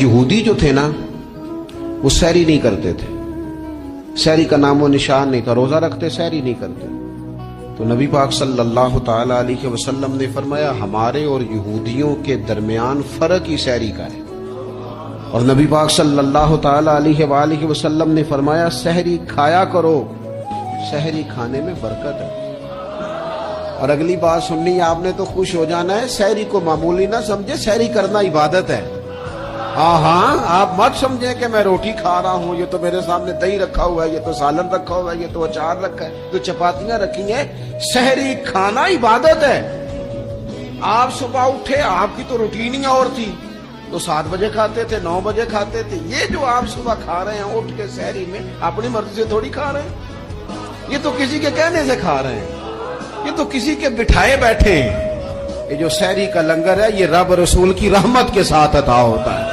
یہودی جو تھے نا وہ سحری نہیں کرتے تھے، سحری کا نام و نشان نہیں تھا، روزہ رکھتے سحری نہیں کرتے. تو نبی پاک صلی اللہ تعالی علیہ وسلم نے فرمایا ہمارے اور یہودیوں کے درمیان فرق ہی سحری کا ہے. اور نبی پاک صلی اللہ تعالی علیہ وآلہ وسلم نے فرمایا سحری کھایا کرو، سحری کھانے میں برکت ہے. اور اگلی بات سننی ہے آپ نے تو خوش ہو جانا ہے، سحری کو معمولی نہ سمجھے، سحری کرنا عبادت ہے. ہاں آپ مت سمجھیں کہ میں روٹی کھا رہا ہوں، یہ تو میرے سامنے دہی رکھا ہوا ہے، یہ تو سالن رکھا ہوا ہے، یہ تو اچار رکھا ہے، تو چپاتیاں رکھی ہیں. سحری کھانا عبادت ہے. آپ صبح اٹھے، آپ کی تو روٹین ہی اور تھی، تو 7 بجے کھاتے تھے، 9 بجے کھاتے تھے. یہ جو آپ صبح کھا رہے ہیں اٹھ کے سحری میں، اپنی مرضی سے تھوڑی کھا رہے ہیں، یہ تو کسی کے کہنے سے کھا رہے ہیں، یہ تو کسی کے بٹھائے بیٹھے ہیں. یہ جو سحری کا لنگر ہے یہ رب رسول کی رحمت کے ساتھ عطا ہوتا ہے.